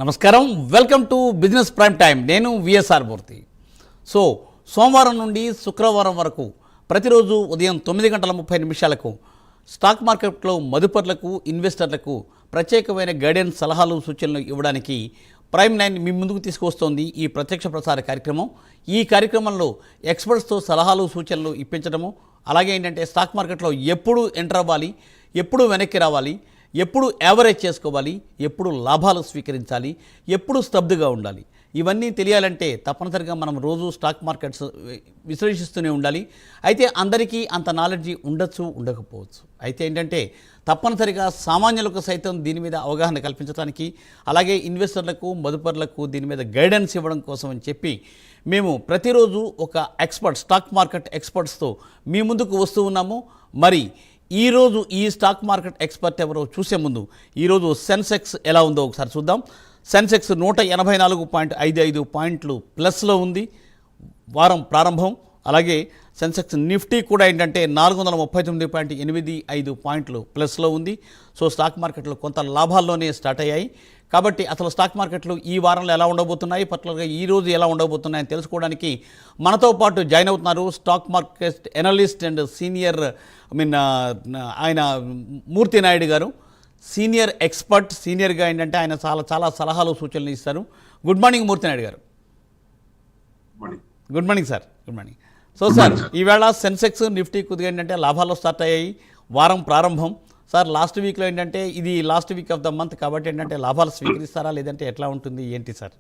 నమస్కారం, welcome to business prime time. నేను VSR మూర్తి. సోమవారం నుండి శుక్రవారం వరకు ప్రతిరోజు ఉదయం 9:30 స్టాక్ మార్కెట్లో మదుపర్లకు, ఇన్వెస్టర్లకు ప్రత్యేకమైన గైడెన్స్, సలహాలు, సూచనలు ఇవ్వడానికి ప్రైమ్ 9 మీ ముందుకు తీసుకువస్తోంది ఈ ప్రత్యక్ష ప్రసార కార్యక్రమం. ఈ కార్యక్రమంలో ఎక్స్పర్ట్స్తో సలహాలు, సూచనలు ఇప్పించడము, అలాగే ఏంటంటే స్టాక్ మార్కెట్లో ఎప్పుడు ఎంటర్ అవ్వాలి, ఎప్పుడు వెనక్కి రావాలి, ఎప్పుడు యావరేజ్ చేసుకోవాలి, ఎప్పుడు లాభాలు స్వీకరించాలి, ఎప్పుడు స్తబ్దుగా ఉండాలి, ఇవన్నీ తెలియాలంటే తప్పనిసరిగా మనం రోజు స్టాక్ మార్కెట్స్ విశ్లేషిస్తూనే ఉండాలి. అయితే అందరికీ అంత నాలెడ్జి ఉండొచ్చు, ఉండకపోవచ్చు. అయితే ఏంటంటే తప్పనిసరిగా సామాన్యులకు సైతం దీని మీద అవగాహన కల్పించడానికి, అలాగే ఇన్వెస్టర్లకు, మదుపర్లకు దీని మీద గైడెన్స్ ఇవ్వడం కోసం అని చెప్పి మేము ప్రతిరోజు ఒక ఎక్స్పర్ట్, స్టాక్ మార్కెట్ ఎక్స్పర్ట్స్తో మీ ముందుకు వస్తూ ఉన్నాము. మరి ఈరోజు ఈ స్టాక్ మార్కెట్ ఎక్స్పర్ట్ ఎవరో చూసే ముందు ఈరోజు సెన్సెక్స్ ఎలా ఉందో ఒకసారి చూద్దాం. సెన్సెక్స్ 184.55 పాయింట్లు ప్లస్లో ఉంది వారం ప్రారంభం. అలాగే సెన్సెక్స్ నిఫ్టీ కూడా ఏంటంటే 439.85 పాయింట్లు ప్లస్లో ఉంది. స్టాక్ మార్కెట్లు కొంత లాభాల్లోనే స్టార్ట్ అయ్యాయి. కాబట్టి అసలు స్టాక్ మార్కెట్లు ఈ వారంలో ఎలా ఉండబోతున్నాయి, పర్టికులర్గా ఈరోజు ఎలా ఉండబోతున్నాయని తెలుసుకోవడానికి మనతో పాటు జాయిన్ అవుతున్నారు stock market analyst and senior ఆయన మూర్తి నాయుడు గారు. సీనియర్ ఎక్స్పర్ట్, సీనియర్గా ఏంటంటే ఆయన చాలా సలహాలు, సూచనలు ఇస్తారు. గుడ్ మార్నింగ్ మూర్తి నాయుడు గారు. Good morning sir. Good morning. Sir, ఈవేళ సెన్సెక్స్, నిఫ్టీ కొద్దిగా ఏంటంటే లాభాల్లో స్టార్ట్ అయ్యాయి, వారం ప్రారంభం. సార్, లాస్ట్ వీక్లో ఏంటంటే ఇది last week off the month కాబట్టి ఏంటంటే లాభాలు స్వీకరిస్తారా, లేదంటే ఎట్లా ఉంటుంది, ఏంటి సార్?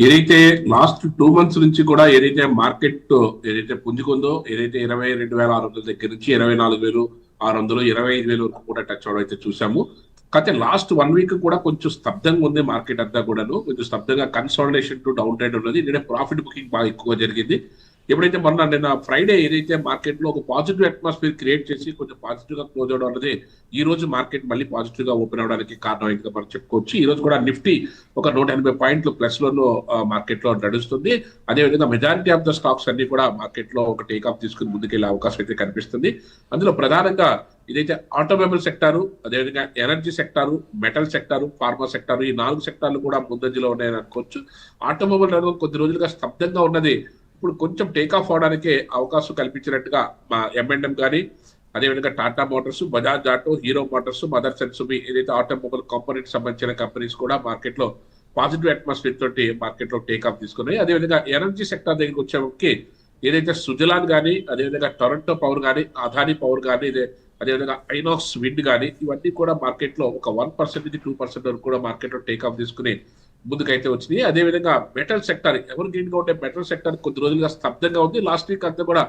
ఏదైతే లాస్ట్ 2 months నుంచి కూడా ఏదైతే మార్కెట్ ఏదైతే పుంజుకుందో, ఏదైతే 22,600 దగ్గర నుంచి 24,600, 25,000 కూడా టచ్ అవడం అయితే చూసాము. కాకపోతే లాస్ట్ 1 week కూడా కొంచెం స్తబ్దంగా ఉంది మార్కెట్ అంతా కూడాను. కొంచెం స్తబ్దంగా కన్సాలిడేషన్ టు డౌన్ ట్రెండ్ ఉన్నది. ఎందుకంటే ప్రాఫిట్ బుకింగ్ బాగా ఎక్కువ జరిగింది. ఎప్పుడైతే నిన్న ఫ్రైడే ఏదైతే మార్కెట్ లో ఒక పాజిటివ్ అట్మాస్ఫియర్ క్రియేట్ చేసి కొంచెం పాజిటివ్ గా క్లోజ్ అవడం అనేది ఈ రోజు మార్కెట్ మళ్ళీ పాజిటివ్ గా ఓపెన్ అవడానికి కారణం ఇంకా మనం చెప్పుకోవచ్చు. ఈ రోజు కూడా నిఫ్టీ ఒక 180 పాయింట్లు ప్లస్ లోను మార్కెట్ లో నడుస్తుంది. అదేవిధంగా మెజారిటీ ఆఫ్ ద స్టాక్స్ అన్ని కూడా మార్కెట్ లో ఒక టేక్ ఆఫ్ తీసుకుని ముందుకెళ్లే అవకాశం అయితే కనిపిస్తుంది. అందులో ప్రధానంగా ఇదైతే ఆటోమొబైల్ సెక్టారు, అదేవిధంగా energy sector, metal sector, pharma sector, ఈ 4 సెక్టార్లు కూడా ముందంజలో ఉన్నాయని అనుకోవచ్చు. ఆటోమొబైల్ రంగం కొద్ది రోజులుగా స్తబ్దంగా ఉన్నది ఇప్పుడు కొంచెం టేక్ ఆఫ్ అవడానికి అవకాశం కల్పించినట్టుగా మా M&M కానీ, అదేవిధంగా Tata motors, Bajaj auto, Hero motors, Motherson Sumi ఏదైతే ఆటోమొబైల్ కాంపోనెంట్ సంబంధించిన కంపెనీస్ కూడా మార్కెట్ లో పాజిటివ్ అట్మాస్ఫియర్ తోటి మార్కెట్ లో టేక్ ఆఫ్ తీసుకున్నాయి. అదేవిధంగా ఎనర్జీ సెక్టర్ దగ్గరికి వచ్చేకి ఏదైతే సుజలాన్ కానీ, అదేవిధంగా టొరంటో పవర్ కానీ, అదానీ పవర్ కానీ, అదేవిధంగా ఐనాక్స్ విండ్ కానీ, ఇవన్నీ కూడా మార్కెట్ లో ఒక 1% నుంచి 2% వరకు కూడా మార్కెట్ లో టేక్ ఆఫ్ తీసుకుని ముందుకైతే వచ్చినాయి. అదేవిధంగా మెటల్ సెక్టర్, ఎవరు గ్రీన్ గా ఉంటే మెటల్ సెక్టర్ కొద్ది రోజులుగా స్తబ్దంగా ఉంది. లాస్ట్ వీక్ అంతా కూడా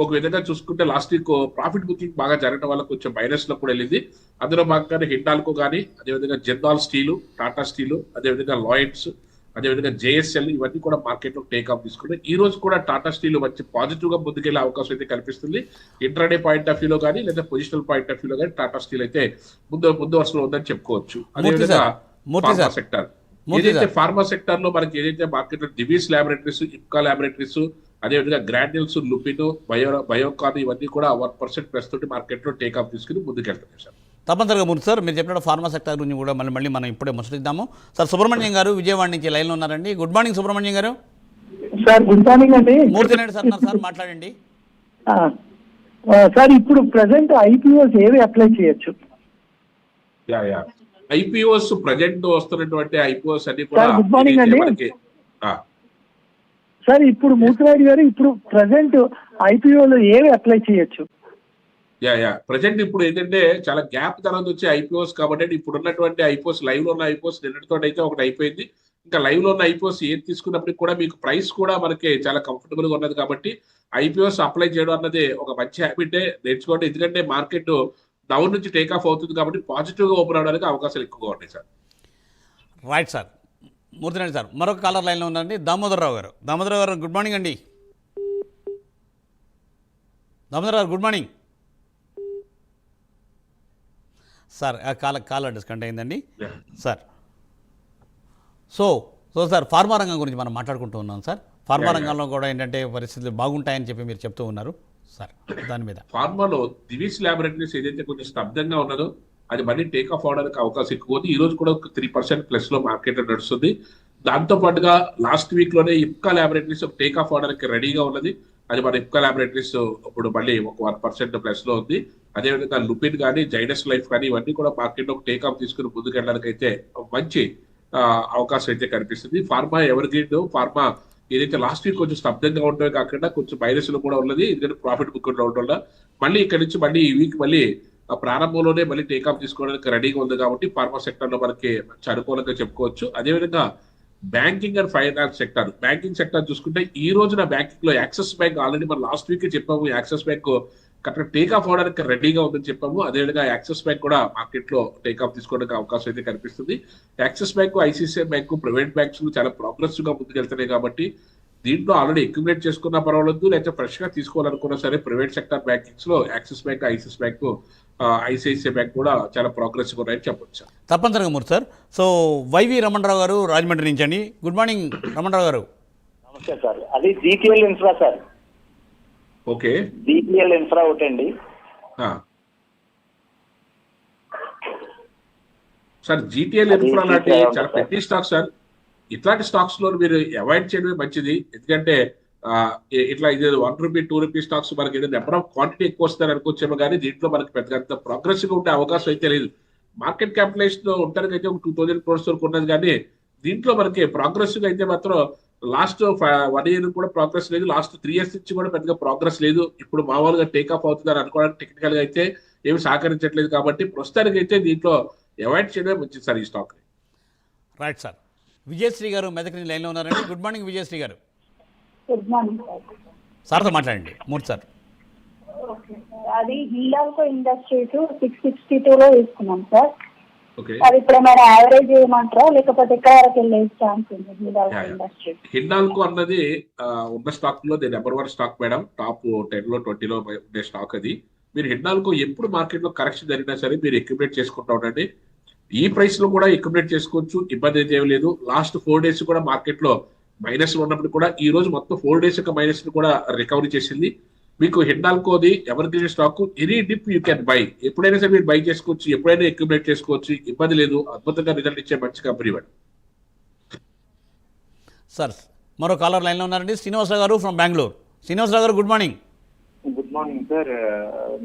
ఒక విధంగా చూసుకుంటే లాస్ట్ వీక్ ప్రాఫిట్ బుకింగ్ బాగా జరగడం వల్ల కొంచెం మైనస్ లో కూడా వెళ్ళింది. అందులో భాగంగానే హిండాల్కో కానీ, అదేవిధంగా జిందాల్ స్టీలు, టాటా స్టీలు, అదేవిధంగా లాయిడ్స్, అదేవిధంగా JSL ఇవన్నీ కూడా మార్కెట్ లో టేక్ ఆఫ్ తీసుకున్నాయి. ఈ రోజు కూడా టాటా స్టీల్ వచ్చి పాజిటివ్ గా ముందుకెళ్లే అవకాశం అయితే కనిపిస్తుంది. ఇంట్రాడే పాయింట్ ఆఫ్ వ్యూలో కానీ, లేదా పొజిషనల్ పాయింట్ ఆఫ్ వ్యూలో కానీ టాటా స్టీల్ అయితే ముందు వరుసలో ఉందని చెప్పుకోవచ్చు. అదేవిధంగా ఫార్మా సెక్టర్, ఏదైతే ఫార్మా సెక్టర్ లో మనకి ఏదైతే మార్కెట్ లో డివిస్ ల్యాబొరేటరీస్, ఇప్కా ల్యాబొరేటరీస్, అదేవిధంగా గ్రాన్యూల్స్, లుపిన్, బయోకాన్ ఇవన్నీ కూడా 1% ప్లస్ తోటి మార్కెట్ లో టేక్ ఆఫ్ తీసుకుని ముందుకెళ్తున్నాయి సార్. తప్పనిసరిగా మూర్తి సార్, మీరు చెప్పినట్టు ఫార్మా సెక్టర్ గురించి కూడా మళ్ళీ మనం ఇప్పుడే ముచ్చటిద్దాము. సార్, సుబ్రహ్మణ్యం గారు విజయవాడ నుంచి లైన్లో ఉన్నారండి. గుడ్ మార్నింగ్ సుబ్రహ్మణ్యం గారు. సార్, గుడ్ మార్నింగ్ అండి. మూర్తి నాయుడు సార్ ఉన్నారు సార్, మాట్లాడండి. సార్, ఇప్పుడు ప్రెసెంట్ IPOs ఏవి అప్లై చేయొచ్చు? ఐపీఓస్ ప్రజెంట్ వస్తున్నటువంటి ఐపీఓస్ అన్ని కూడా గుడ్ మార్నింగ్ అండి సార్. ఇప్పుడు మూర్తినాయుడు గారు, ఇప్పుడు ప్రెసెంట్ IPOలు ఏవి అప్లై చేయొచ్చు? ప్రజెంట్ ఇప్పుడు ఏంటంటే చాలా గ్యాప్ తర్వాత వచ్చే ఐపీఓస్ కాబట్టి ఇప్పుడు ఉన్నటువంటి ఐపీఓస్, లైవ్ లో ఉన్న ఐపీఓస్ నిన్నటితో అయితే ఒకటి అయిపోయింది. ఇంకా లైవ్ లో ఉన్న ఐపీఓస్ ఏది తీసుకున్నప్పటికి కూడా మీకు ప్రైస్ కూడా మనకి చాలా కంఫర్టబుల్ గా ఉన్నది కాబట్టి ఐపీఓస్ అప్లై చేయడం అన్నది ఒక మంచి హ్యాబిటే నేర్చుకోండి. ఎందుకంటే మార్కెట్ డౌన్ నుంచి టేక్ ఆఫ్ అవుతుంది కాబట్టి పాజిటివ్ గా ఓపెన్ అవడానికి అవకాశాలు ఎక్కువగా ఉన్నాయి sir. Right sir. Murthy Naidu sir, మరొక కాలర్ లైన్లో ఉందండి, దామోదరరావు గారు. దామోదరరావు గారు, గుడ్ మార్నింగ్ అండి. దామోదరరావు గారు, good morning sir. Caller disconnect అయిందండి సార్. సార్, ఫార్మా రంగం గురించి మనం మాట్లాడుకుంటూ ఉన్నాం సార్. ఫార్మా రంగంలో కూడా ఏంటంటే పరిస్థితులు బాగుంటాయని చెప్పి మీరు చెప్తూ ఉన్నారు సార్. దాని మీద ఫార్మాలో దివిస్ ల్యాబొరేటరీస్ ఏదైతే కొంచెం స్తబ్దంగా ఉన్నదో అది మళ్ళీ టేక్ ఆఫ్ అవడానికి అవకాశం ఎక్కువ ఉంది. ఈ రోజు కూడా ఒక 3% ప్లస్ లో మార్కెట్ నడుస్తుంది. దాంతో పాటుగా లాస్ట్ వీక్ లోనే ఇప్కా ల్యాబొరేటరీస్ టేక్ ఆఫ్ అవడానికి రెడీగా ఉన్నది. అది మన ఇప్కా ల్యాబొరేటరీస్ ఇప్పుడు మళ్ళీ ఒక 1% ప్లస్ లో ఉంది. అదేవిధంగా లుపిన్ కానీ జైడస్ లైఫ్ కానీ ఇవన్నీ కూడా మార్కెట్ లో టేక్ ఆఫ్ తీసుకుని ముందుకు వెళ్ళడానికి అయితే మంచి అవకాశం అయితే కనిపిస్తుంది. ఫార్మా ఎవర్ గ్రీన్ ఫార్మా ఏదైతే లాస్ట్ వీక్ కొంచెం స్తబ్దంగా ఉండడమే కాకుండా కొంచెం మైనస్ లో కూడా ఉన్నది. ఎందుకంటే ప్రాఫిట్ బుక్ ఉండడం వల్ల మళ్ళీ ఇక్కడ నుంచి మళ్ళీ ఈ వీక్ మళ్ళీ ప్రారంభంలోనే మళ్ళీ టేక్ ఆఫ్ తీసుకోవడానికి రెడీగా ఉంది కాబట్టి ఫార్మా సెక్టర్ లో మనకి మంచి అనుకూలంగా చెప్పుకోవచ్చు. అదేవిధంగా banking and finance sector, banking sector చూసుకుంటే ఈ రోజున బ్యాంకింగ్ లో యాక్సిస్ బ్యాంక్ ఆల్రెడీ మనం లాస్ట్ వీక్ చెప్పాము, axis bank correct take off అవడానికి రెడీగా ఉందని చెప్పాము. అదేవిధంగా యాక్సిస్ బ్యాంక్ కూడా మార్కెట్ లో టేక్ ఆఫ్ తీసుకోవడానికి అవకాశం అయితే కనిపిస్తుంది. Axis bank, ICICI bank, private banks చాలా ప్రోగ్రెసివ్ గా ముందుకెళ్తున్నాయి కాబట్టి దీంట్లో ఆల్రెడీ అక్యుములేట్ చేసుకున్న పర్వాలేదు, లేకపోతే ఫ్రెష్ గా తీసుకోవాలనుకున్నా సరే ప్రైవేట్ సెక్టర్ బ్యాంకింగ్స్ లో axis bank, ICICI bank, ICICI bank కూడా చాలా ప్రోగ్రెసివ్ ఉన్నాయని చెప్పొచ్చు. తప్పనిసరిగా మూర్తి సార్. సో వైవి రమణరావు గారు రాజమండ్రి నుంచి అండి. గుడ్ మార్నింగ్ రమణరావు గారు. నమస్తే సార్. అది GTL infra sir. Okay, GTL infra ఒకటండి సార్. జీటీఎల్ ఇన్ఫ్రా లాంటి చాలా పెద్ద స్టాక్ సార్. ఇట్లాంటి స్టాక్స్ లో మీరు అవాయిడ్ చేయడమే మంచిది. ఎందుకంటే ఇట్లా ఇది ₹1, ₹2 స్టాక్స్ మనకి నెంబర్ ఆఫ్ క్వాంటిటీ ఎక్కువ వస్తారు అనుకోవచ్చేమో కానీ దీంట్లో మనకి పెద్దగా ప్రోగ్రెసివ్ ఉండే అవకాశం అయితే లేదు. మార్కెట్ క్యాపిటలైజేషన్ ఉండడానికి అయితే ఒక 2000 crores వరకు ఉన్నది కానీ దీంట్లో మనకి ప్రోగ్రెసివ్ అయితే మాత్రం లాస్ట్ 1 year కూడా ప్రోగ్రెస్ లేదు. లాస్ట్ 3 years నుంచి కూడా పెద్దగా ప్రోగ్రెస్ లేదు. ఇప్పుడు మామూలుగా టేక్ ఆఫ్ అవుతుందని అనుకోవడానికి టెక్నికల్ గా అయితే ఏమి సహకరించట్లేదు కాబట్టి ప్రస్తుతానికి అయితే దీంట్లో అవాయిడ్ చేయడమే మంచిది సార్ ఈ స్టాక్. Right sir. విజయశ్రీ గారు మెదక్ నుంచి లైన్లో ఉన్నారండి. గుడ్ మార్నింగ్ విజయశ్రీ గారు. Good morning sir. సార్తో మాట్లాడండి మూర్తి సార్. ఓకే సార్, అది హిండాల్కో ఇండస్ట్రీస్ 662లో తీసుకున్నాం సార్. ఓకే, అది ఇప్పుడు ఏమైనా యావరేజ్ చేయమంటారా లేకపోతే ఎక్కడ వరకు వెళ్ళే ఛాన్స్ ఉంది హిండాల్కో ఇండస్ట్రీ? హిండాల్కో అన్నది ఉన్న స్టాక్ లో నెంబర్ 1 స్టాక్ మేడం. టాప్ 10 లో 20 లో ఉండే స్టాక్ అది. మీరు హిండాల్కో ఎప్పుడు మార్కెట్ లో కరెక్షన్ జరిగినా సరే మీరు అక్యుములేట్ చేసుకుంటా ఉండండి. ఈ ప్రైస్ లో కూడా అక్యుములేట్ చేసుకోవచ్చు, ఇబ్బంది అయితే ఏమి లేదు. లాస్ట్ 4 days కూడా మార్కెట్ లో మైనస్ లో ఉన్నప్పుడు కూడా ఈ రోజు మొత్తం 4 days యొక్క మైనస్ ని కూడా రికవరీ చేసింది. మీకు హిండాల్కోది evergreen stock, any dip you can buy. ఎప్పుడైనా సరే మీరు బై చేసుకోవచ్చు, ఎప్పుడైనా అక్యుములేట్ చేసుకోవచ్చు, ఇబ్బంది లేదు. అద్భుతంగా రిజల్ట్ ఇచ్చే మంచి కంపెనీ మేడం. సార్ మరో కాలర్ లైన్లో ఉన్నారండి. శ్రీనివాసరావు గారు ఫ్రమ్ బెంగళూరు. శ్రీనివాసరావు గారు good morning. Good morning sir.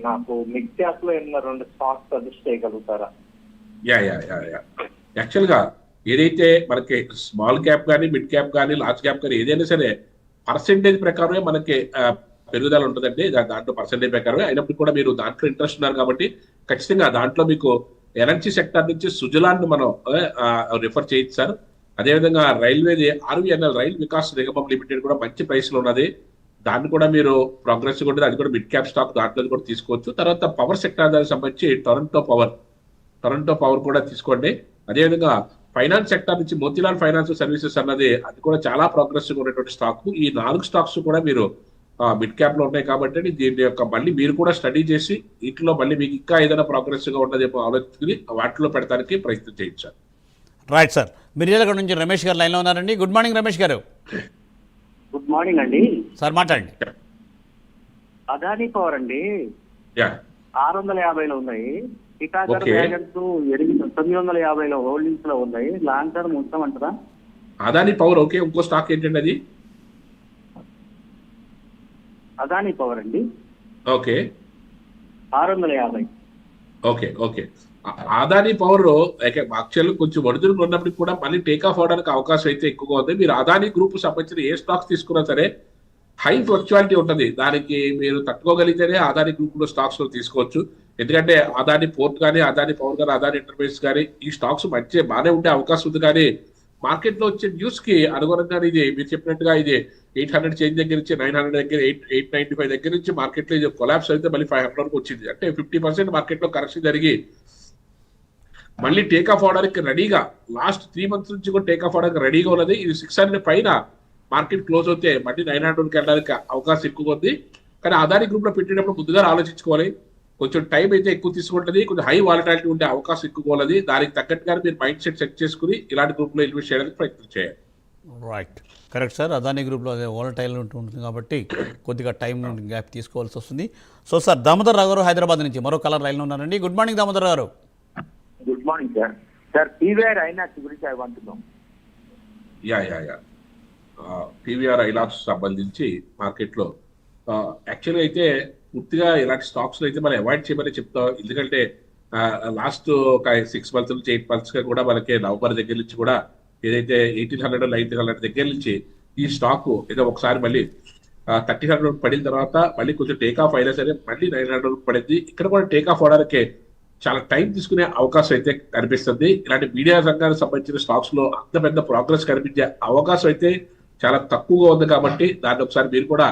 నాకు మిడ్ క్యాప్ లో ఏమన్నా 2 స్టాక్స్ సజెస్ట్ చేయగలుగుతారా? యాక్చువల్ గా ఏదైతే మనకి స్మాల్ క్యాప్ కానీ మిడ్ క్యాప్ కానీ లార్జ్ క్యాప్ కానీ ఏదైనా సరే పర్సెంటేజ్ ప్రకారమే మనకి పెరుగుదల ఉంటుందండి. దాంట్లో పర్సెంటేజ్ ప్రకారమే అయినప్పుడు కూడా మీరు దాంట్లో ఇంట్రెస్ట్ ఉన్నారు కాబట్టి ఖచ్చితంగా దాంట్లో మీకు ఎనర్జీ సెక్టర్ నుంచి సుజలాన్ మనం రిఫర్ చేయొచ్చు సార్. అదేవిధంగా రైల్వేది RVNL రైల్ వికాస్ నిగమం లిమిటెడ్ కూడా మంచి ప్రైస్ లో ఉన్నది. దాన్ని కూడా మీరు ప్రోగ్రెసివ్ ఉంటుంది, అది కూడా మిడ్ క్యాప్ స్టాక్, దాంట్లో కూడా తీసుకోవచ్చు. తర్వాత పవర్ సెక్టర్ దానికి సంబంధించి టొరంటో పవర్ కూడా తీసుకోండి. అదేవిధంగా ఫైనాన్స్ సెక్టర్ నుంచి మోతీలాల్ ఫైనాన్స్ సర్వీసెస్ అన్నది అది కూడా చాలా ప్రోగ్రెసివ్ ఉన్నటువంటి స్టాక్. ఈ 4 స్టాక్స్ కూడా మీరు మిడ్ క్యాప్ లో ఉన్నాయి కాబట్టి దీని యొక్క మళ్ళీ మీరు కూడా స్టడీ చేసి వీటిలో మళ్ళీ మీకు ఇంకా ఏదైనా ప్రోగ్రెసివ్ గా ఉన్నదేమో ఆలోచించుకుని వాటిలో పెడతానికి ప్రయత్నం చేయించారు. Right sir. మిర్యాలగూడ నుంచి రమేష్ గారు లైన్లో ఉన్నారండి. గుడ్ మార్నింగ్ రమేష్ గారు. గుడ్ మార్నింగ్ అండి సార్ మాట్లాడండి. అదానీ పవర్ అండి 650లో ఉన్నాయి. టిటాగర్ Okay. వ్యాగన్స్ 950లో హోల్డింగ్స్ లో ఉన్నాయి. లాంగ్ టర్మ్ ఉంచామంటారా? Adani power okay. ఇంకో స్టాక్ ఏంటండి అది? అదానీ పవర్ అండి okay 650. Okay. Adani power actual కొంచెం ఒడిదుడుకులు ఉన్నప్పటికీ కూడా మళ్ళీ టేక్ ఆఫ్ అవడానికి అవకాశం అయితే ఎక్కువగా ఉంది. మీరు అదానీ గ్రూప్ సంబంధించిన ఏ స్టాక్స్ తీసుకున్నా సరే హై ఫ్లక్చువాలిటీ ఉంటుంది. దానికి మీరు తట్టుకోగలిగితేనే అదానీ గ్రూప్ లో స్టాక్స్ లో తీసుకోవచ్చు. ఎందుకంటే అదానీ పోర్ట్ కానీ, అదానీ పవర్ కానీ, అదానీ ఎంటర్ప్రైజెస్ కానీ ఈ స్టాక్స్ మంచి బాగానే ఉండే అవకాశం ఉంది. కానీ మార్కెట్ లో వచ్చే న్యూస్ కి అనుగుణంగా ఇది మీరు చెప్పినట్టుగా ఇది 800 చేంజ్ దగ్గర నుంచి 900 దగ్గర 895 దగ్గర నుంచి మార్కెట్ లో ఇది కొలాప్స్ అయితే మళ్ళీ 500 వరకు వచ్చింది. అంటే 50% మార్కెట్ లో కరెక్షన్ జరిగి మళ్ళీ టేక్ ఆఫ్ అవడానికి రెడీగా లాస్ట్ 3 months నుంచి కూడా టేక్ ఆఫ్ అవడానికి రెడీగా ఉన్నది. ఇది 600 పైన మార్కెట్ క్లోజ్ అవుతే మళ్ళీ 900కి వెళ్ళడానికి అవకాశం ఎక్కువగా ఉంది. కానీ అదానీ గ్రూప్ లో పెట్టేటప్పుడు ముందుగా ఆలోచించుకోవాలి. కొంచెం టైం అయితే ఎక్కువ తీసుకుంటుంది, కొంచెం హై వాలటాలిటీ ఉండే అవకాశం ఎక్కువ ఉన్నది. దానికి తగ్గట్టుగా మీరు మైండ్ సెట్ చేసుకుని ఇలాంటి గ్రూప్ లో ఇన్వెస్ట్ చేయడానికి ప్రయత్నం చేయాలి. Right, correct sir. అదానీ గ్రూప్లో అదే వాలటైల్ ఉంటుంది కాబట్టి కొద్దిగా టైం గ్యాప్ తీసుకోవాల్సి వస్తుంది. సో సార్ దామోదర్ రావు గారు హైదరాబాద్ నుంచి మరో కలర్ లైన్లో ఉన్నారండి. గుడ్ మార్నింగ్ దామోదర్ గారు. Good morning sir. Sir PVR INOX గురించి I want to know. Yeah PVR INOX సంబంధించి మార్కెట్లో యాక్చువల్గా అయితే పూర్తిగా ఇలాంటి స్టాక్స్ అయితే మనం అవాయిడ్ చేయమని చెప్తాం. ఎందుకంటే లాస్ట్ ఒక 6 months నుంచి 8 months గా కూడా మనకి నవంబర్ దగ్గర నుంచి కూడా ఏదైతే 1800 1900 దగ్గర నుంచి ఈ స్టాక్ ఏదో ఒకసారి మళ్ళీ 1300 పడిన తర్వాత మళ్ళీ కొంచెం టేక్ ఆఫ్ అయినా సరే మళ్ళీ 900 పడింది. ఇక్కడ కూడా టేక్ ఆఫ్ అవడానికి చాలా టైం తీసుకునే అవకాశం అయితే కనిపిస్తుంది. ఇలాంటి మీడియా రంగానికి సంబంధించిన స్టాక్స్ లో అంత పెద్ద ప్రోగ్రెస్ కనిపించే అవకాశం అయితే చాలా తక్కువగా ఉంది. కాబట్టి దాన్ని ఒకసారి మీరు కూడా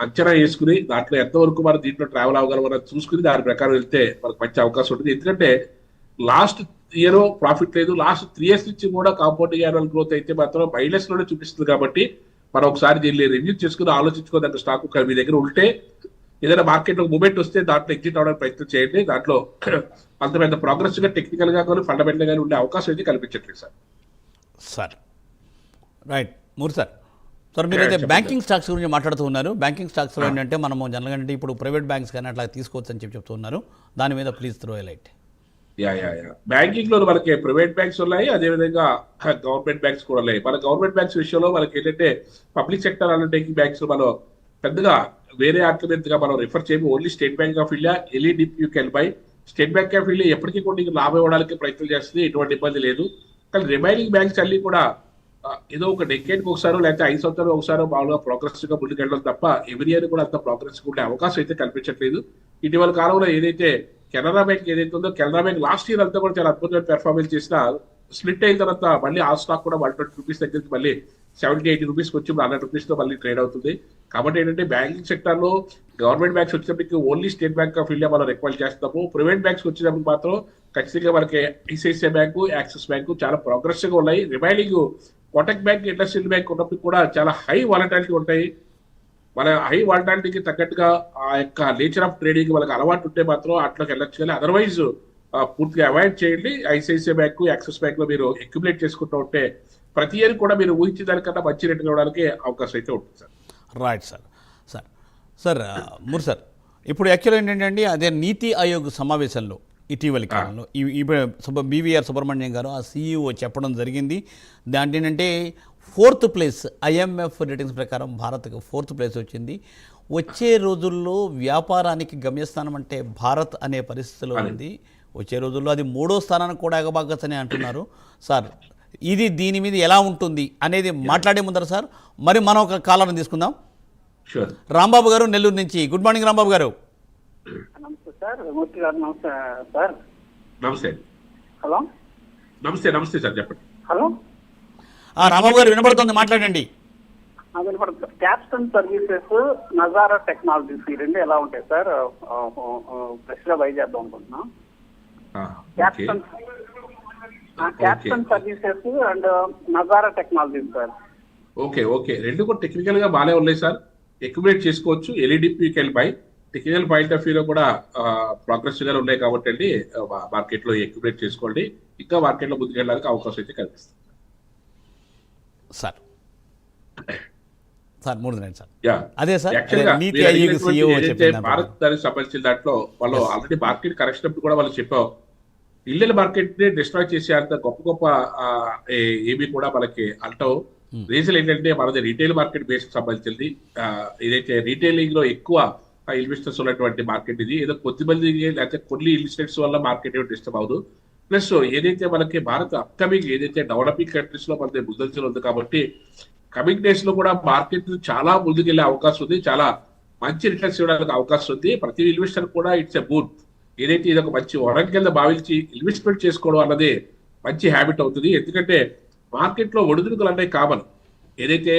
అంచనా వేసుకుని దాంట్లో ఎంతవరకు మనం దీంట్లో ట్రావెల్ అవ్వగలమని చూసుకుని దాని ప్రకారం వెళ్తే మనకు మంచి అవకాశం ఉంటుంది. ఎందుకంటే లాస్ట్ ఇయర్ ప్రాఫిట్ లేదు, లాస్ట్ 3 years నుంచి కూడా కాంపౌండింగ్ యాన్యువల్ గ్రోత్ అయితే మాత్రం మైనస్ లోనే చూపిస్తుంది. కాబట్టి మనం ఒకసారి దీన్ని రివ్యూ చేసుకుని ఆలోచించుకోదగ్గ స్టాక్ మీ దగ్గర ఉంటే ఏదైనా మార్కెట్ లో మూమెంట్ వస్తే దాంట్లో ఎగ్జిట్ అవడానికి ప్రయత్నం చేయండి. దాంట్లో అంత పెద్ద ప్రోగ్రెస్ గా టెక్నికల్ గా కానీ ఫండమెంటల్ గానీ ఉండే అవకాశం అయితే కనిపించట్లేదు సార్. రైట్ మూర్తి సార్ మీరైతే చెప్పండి. బ్యాంకింగ్ స్టాక్స్ గురించి మాట్లాడుతూ ఉన్నారు. బ్యాంకింగ్ స్టాక్స్లో ఏంటంటే మనము జనరల్గా అంటే ఇప్పుడు ప్రైవేట్ బ్యాంక్స్ కానీ అట్లా తీసుకోవచ్చు అని చెప్తూ ఉన్నారు. దాని మీద ప్లీజ్ త్రో లైట్. బ్యాంకింగ్ లో మనకి ప్రైవేట్ బ్యాంక్స్ ఉన్నాయి, అదేవిధంగా గవర్నమెంట్ బ్యాంక్స్ కూడా ఉన్నాయి. మన గవర్నమెంట్ బ్యాంక్స్ విషయంలో మనకి ఏంటంటే పబ్లిక్ సెక్టర్ అండర్టేకింగ్ బ్యాంక్స్ మనం పెద్దగా వేరే ఆర్టిమెంట్ మనం రిఫర్ చేయము. ఓన్లీ స్టేట్ బ్యాంక్ ఆఫ్ ఇండియా, ఎల్ఈడిపియు కెన్ బై. స్టేట్ బ్యాంక్ ఆఫ్ ఇండియా ఎప్పటికీ కూడా లాభం ఇవ్వడానికి ప్రయత్నం చేస్తుంది, ఎటువంటి ఇబ్బంది లేదు. కానీ రిమైనింగ్ బ్యాంక్స్ అన్ని కూడా ఏదో ఒక డెకేడ్కి ఒకసారో లేకపోతే 5 సంవత్సరాలు ఒకసారో బాగా ప్రోగ్రెస్ గా ముందుకెళ్ళడం తప్ప ఎవరి ఇయర్ కూడా అంత ప్రోగ్రెస్ ఉండే అవకాశం అయితే కనిపించట్లేదు. ఇటీవల కాలంలో ఏదైతే కెనరా బ్యాంక్ ఏదైతే ఉందో, కెనరా బ్యాంక్ లాస్ట్ ఇయర్ అంతా కూడా చాలా అద్భుతమైన పెర్ఫార్మెన్స్ చేసిన స్ప్లిట్ అయిన తర్వాత మళ్ళీ ఆ స్టాక్ కూడా 120 రూపీస్ దగ్గర నుంచి మళ్ళీ 70-80 రూపీస్కి వచ్చి 100 రూపీస్ లో మళ్ళీ ట్రేడ్ అవుతుంది. కాబట్టి ఏంటంటే బ్యాంకింగ్ సెక్టర్ లో గవర్నమెంట్ బ్యాంక్స్ వచ్చేటప్పటికి ఓన్లీ స్టేట్ బ్యాంక్ ఆఫ్ ఇండియా మనం రిక్వైర్ చేస్తాము. ప్రైవేట్ బ్యాంక్స్ వచ్చేటప్పుడు మాత్రం ఖచ్చితంగా మనకి ఐసిఐసిఐ బ్యాంకు, యాక్సిస్ బ్యాంకు చాలా ప్రోగ్రెస్ గా ఉన్నాయి. Remaining Kotak bank, industrial bank ఉన్నప్పుడు కూడా చాలా హై వాలటాలిటీ ఉంటాయి. మన హై వాలటాలిటీకి తగ్గట్టుగా ఆ యొక్క నేచర్ ఆఫ్ ట్రేడింగ్ మనకు అలవాటు ఉంటే మాత్రం అట్లోకి వెళ్ళొచ్చు. కానీ అదర్వైజ్ పూర్తిగా అవాయిడ్ చేయండి. ఐసిఐసిఐ బ్యాంక్, యాక్సిస్ బ్యాంక్ లో మీరు అక్యుములేట్ చేసుకుంటూ ఉంటే ప్రతి ఇయర్ కూడా మీరు ఊహించిన దానికన్నా మంచి రేటు ఇవ్వడానికి అవకాశం అయితే ఉంటుంది సార్. రైట్ సార్ మూర్తి సార్, ఇప్పుడు యాక్చువల్ ఏంటంటే అదే నీతి ఆయోగ్ సమావేశంలో ఇటీవలి కాలంలో బీవీఆర్ సుబ్రహ్మణ్యం గారు ఆ సీఈఓ చెప్పడం జరిగింది. దాంట్లో ఏంటంటే 4th place ఐఎంఎఫ్ రేటింగ్స్ ప్రకారం భారత్కు 4th place వచ్చింది. వచ్చే రోజుల్లో వ్యాపారానికి గమ్యస్థానం అంటే భారత్ అనే పరిస్థితిలో ఉంది. వచ్చే రోజుల్లో అది 3వ స్థానానికి కూడా ఎగబాగచ్చని అంటున్నారు. సార్ ఇది దీని మీద ఎలా ఉంటుంది అనేది మాట్లాడే ముందర సార్ మరి మనం ఒక కాలర్ని తీసుకుందాం. రాంబాబు గారు నెల్లూరు నుంచి. గుడ్ మార్నింగ్ రాంబాబు గారు. నమస్తే సార్. మూర్తి గారు నమస్తే సార్. నమస్తే. హలో నమస్తే సార్, చెప్పండి. హలో రాంబాబు గారు వినపడుతుంది, మాట్లాడండి. వినపడుతుంది. క్యాప్స్టన్ సర్వీసెస్, నజారా టెక్నాలజీస్ ఈ రెండు ఎలా ఉంటాయి సార్? ఫ్రెష్ గా బై చేద్దాం అనుకుంటున్నాం. Capston services and Nazara technologies sir. Okay రెండు కూడా టెక్నికల్ గా బాగానే ఉన్నాయి సార్, అక్యుములేట్ చేసుకోవచ్చు. LEDP can buy. Technical point of వ్యూలో కూడా ప్రోగ్రెస్ గా ఉన్నాయి కాబట్టి అండి మార్కెట్ లో అక్యుములేట్ చేసుకోండి. ఇంకా మార్కెట్ లో ముందుకెళ్ళడానికి అవకాశం అయితే కనిపిస్తుంది సార్. మూడు సార్ యా అదే సార్ నీతి ఆయోగ్ సీఈఓ భారత్ దానికి సంబంధించిన దాంట్లో వాళ్ళు ఆల్రెడీ మార్కెట్ కరెక్షన్ అప్పుడు కూడా వాళ్ళు చెప్పాం, ఇండియన్ మార్కెట్ ని డిస్ట్రాయ్ చేసే అంత గొప్ప ఏమీ కూడా మనకి అంటావు. రీజన్ ఏంటంటే మనది రీటైల్ మార్కెట్ బేస్ సంబంధించింది. ఏదైతే రీటైలింగ్ లో ఎక్కువ ఇన్వెస్టర్స్ ఉన్నటువంటి మార్కెట్ ఇది. ఏదో కొద్దిమంది లేకపోతే కొన్ని ఇన్వెస్టర్స్ వల్ల మార్కెట్ డిస్టర్బ్ అవ్వదు. ప్లస్ ఏదైతే మనకి భారత్ అప్కమింగ్ ఏదైతే డెవలపింగ్ కంట్రీస్ లో మనకి ముందంజలో ఉంది కాబట్టి కమింగ్ డేస్ లో కూడా మార్కెట్ చాలా ముందుకెళ్లే అవకాశం ఉంది. చాలా మంచి రిటర్న్స్ ఇవ్వడానికి అవకాశం ఉంది. ప్రతి ఇన్వెస్టర్ కూడా ఇట్స్ ఎ బూన్. ఏదైతే ఇది ఒక మంచి వరం కింద భావించి ఇన్వెస్ట్మెంట్ చేసుకోవడం అన్నది మంచి హ్యాబిట్ అవుతుంది. ఎందుకంటే మార్కెట్ లో ఒడిదుడుకులు అనేవి కామన్. ఏదైతే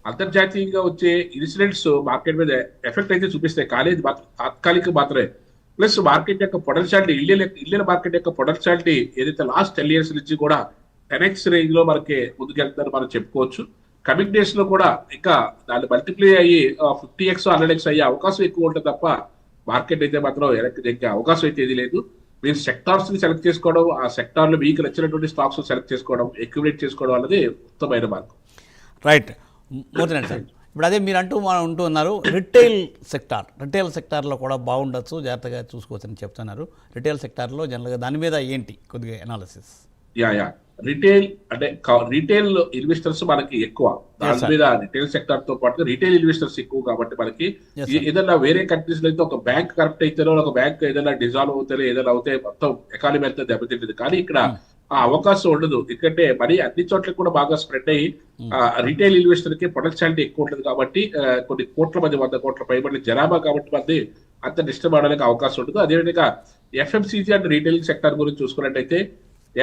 అంతర్జాతీయంగా వచ్చే ఇన్సిడెంట్స్ మార్కెట్ మీద ఎఫెక్ట్ అయితే చూపిస్తాయి, కానీ ఇది తాత్కాలిక మాత్రమే. ప్లస్ మార్కెట్ యొక్క పొటెన్షియాలిటీ, ఇండియన్ మార్కెట్ యొక్క పొటెన్షియాలిటీ ఏదైతే లాస్ట్ 10 years నుంచి కూడా 10x రేంజ్ లో మనకి ముందుకెళ్తుందని మనం చెప్పుకోవచ్చు. కమింగ్ డేస్ లో కూడా ఇంకా దాన్ని మల్టిప్లై అయ్యి 50x 100x అయ్యే అవకాశం ఎక్కువ ఉంటుంది తప్ప మార్కెట్ అయితే మాత్రం వెనక్కి దగ్గర అవకాశం అయితే ఏది లేదు. మీరు సెక్టార్స్ ని సెలెక్ట్ చేసుకోవడం, ఆ సెక్టార్ లో మీకు నచ్చినటువంటి స్టాక్స్ సెలెక్ట్ చేసుకోవడం, అక్యుములేట్ చేసుకోవడం అన్నది ఉత్తమైన మార్గం. రైట్ మోదీ సార్, ఇప్పుడు అదే మీరు ఉంటున్నారు రిటైల్ సెక్టార్లో కూడా బాగుండొచ్చు, జాగ్రత్తగా చూసుకోవచ్చని చెప్తున్నారు. రిటైల్ సెక్టార్లో జనరల్గా దాని మీద ఏంటి కొద్దిగా ఎనాలిసిస్? యా రిటైల్ అంటే రిటైల్ ఇన్వెస్టర్స్ మనకి ఎక్కువ, దాని మీద రిటైల్ సెక్టర్ తో పాటు రిటైల్ ఇన్వెస్టర్స్ ఎక్కువ కాబట్టి మనకి ఏదైనా వేరే కంట్రీస్ లో అయితే ఒక బ్యాంక్ కరెక్ట్ అయితేనో ఒక బ్యాంక్ ఏదైనా డిజాల్వ్ అవుతారో ఏదైనా అవుతే మొత్తం ఎకానమీ అంతా దెబ్బతింటుంది. కానీ ఇక్కడ ఆ అవకాశం ఉండదు, ఎందుకంటే మరి అన్ని చోట్ల కూడా బాగా స్ప్రెడ్ అయ్యి రిటైల్ ఇన్వెస్టర్ కి పొటెన్షియాలిటీ ఎక్కువ ఉంటుంది కాబట్టి కొన్ని కోట్ల మంది 100 కోట్ల పైబడి జనాభా కాబట్టి మంది అంత డిస్టర్బ్ అవడానికి అవకాశం ఉండదు. అదేవిధంగా ఎఫ్ఎంసీజీ అండ్ రీటైలింగ్ సెక్టర్ గురించి చూసుకున్నట్టయితే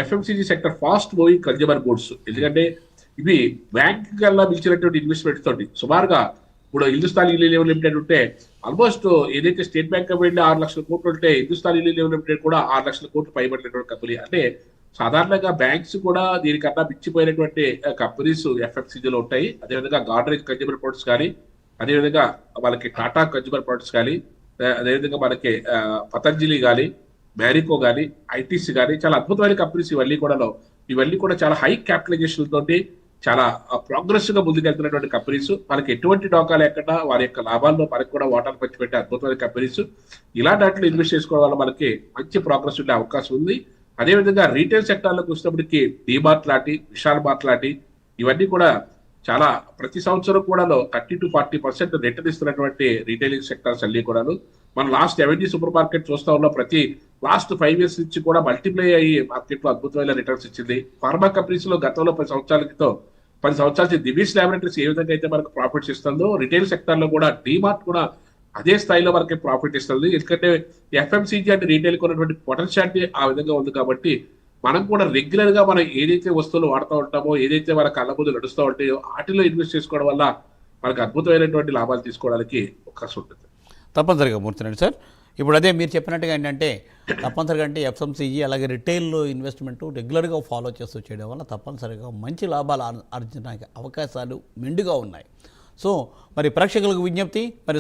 FMCG sector fast moving consumer goods, ఎందుకంటే ఇవి బ్యాంక్ కల్లా మించినటువంటి ఇన్వెస్ట్మెంట్స్ తోటి సుమారుగా ఇప్పుడు హిందుస్థాన్ యూనిలివర్ లిమిటెడ్ ఉంటే ఆల్మోస్ట్ ఏదైతే స్టేట్ బ్యాంక్ ఆఫ్ ఇండియా 6 లక్షల కోట్లు ఉంటే హిందుస్థాన్ యూనిలివర్ లిమిటెడ్ కూడా 6 లక్షల కోట్లు పైబడినటువంటి కంపెనీ. అంటే సాధారణంగా బ్యాంక్స్ కూడా దీనికన్నా మించిపోయినటువంటి కంపెనీస్ ఎఫ్ఎంసీజీలో ఉంటాయి. అదేవిధంగా గాడ్రేజ్ కన్జ్యూమర్ ప్రొడక్ట్స్ కానీ, అదేవిధంగా మనకి టాటా కన్జ్యూమర్ ప్రొడక్ట్స్ కానీ, అదేవిధంగా మనకి పతంజలి కానీ, మ్యారికో కానీ, ఐటీసీ కానీ చాలా అద్భుతమైన కంపెనీస్ ఇవన్నీ కూడా చాలా హై క్యాపిటలైజేషన్ తోటి చాలా ప్రోగ్రెసివ్ గా ముందుకెళ్తున్నటువంటి కంపెనీస్. మనకి ఎటువంటి డోకా లేకుండా వారి యొక్క లాభాల్లో మనకి కూడా వాటాలు పంచిపెట్టే అద్భుతమైన కంపెనీస్. ఇలాంటి వాటిలో ఇన్వెస్ట్ చేసుకోవడం వల్ల మనకి మంచి ప్రోగ్రెస్ ఉండే అవకాశం ఉంది. అదేవిధంగా రీటైల్ సెక్టార్లోకి వచ్చినప్పటికీ డీమార్ట్ లాంటి, విశాల్ మార్ట్ లాంటి ఇవన్నీ కూడా చాలా ప్రతి సంవత్సరం కూడా 30 to 40% రిటర్న్ ఇస్తున్నటువంటి రీటైలింగ్ సెక్టర్స్ అన్ని కూడా. మన లాస్ట్ ఎవెన్యూ సూపర్ మార్కెట్ చూస్తా ఉన్న ప్రతి లాస్ట్ 5 years నుంచి కూడా మల్టిప్లై అయ్యి మార్కెట్ లో అద్భుతమైన రిటర్న్స్ ఇచ్చింది. ఫార్మా కంపెనీస్ లో గతంలో 10 సంవత్సరాల దివీస్ ల్యాబొరేటరీస్ ఏ విధంగా అయితే మనకు ప్రాఫిట్స్ ఇస్తుందో రిటైల్ సెక్టర్ లో కూడా డీమార్ట్ కూడా అదే స్థాయిలో మనకి ప్రాఫిట్ ఇస్తుంది. ఎందుకంటే ఎఫ్ఎంసీజీ అంటే రీటైల్ ఉన్నటువంటి పొటెన్షియాలిటీ ఆ విధంగా ఉంది కాబట్టి మనం కూడా రెగ్యులర్ గా మనం ఏదైతే వస్తువులు వాడుతూ ఉంటామో, ఏదైతే మన కళ్ళ ముందు నడుస్తూ ఉంటాయో వాటిలో ఇన్వెస్ట్ చేసుకోవడం వల్ల మనకు అద్భుతమైనటువంటి లాభాలు తీసుకోవడానికి అవకాశం ఉంటుంది. తప్పనిసరిగా మూర్తిరెడ్డి సార్, ఇప్పుడు అదే మీరు చెప్పినట్టుగా ఏంటంటే తప్పనిసరిగా అంటే ఎఫ్ఎంసీజీ అలాగే రిటైల్లో ఇన్వెస్ట్మెంట్ రెగ్యులర్గా ఫాలో చేస్తూ చేయడం వల్ల తప్పనిసరిగా మంచి లాభాలు ఆర్జించడానికి అవకాశాలు మెండుగా ఉన్నాయి. సో మరి ప్రేక్షకులకు విజ్ఞప్తి, మరి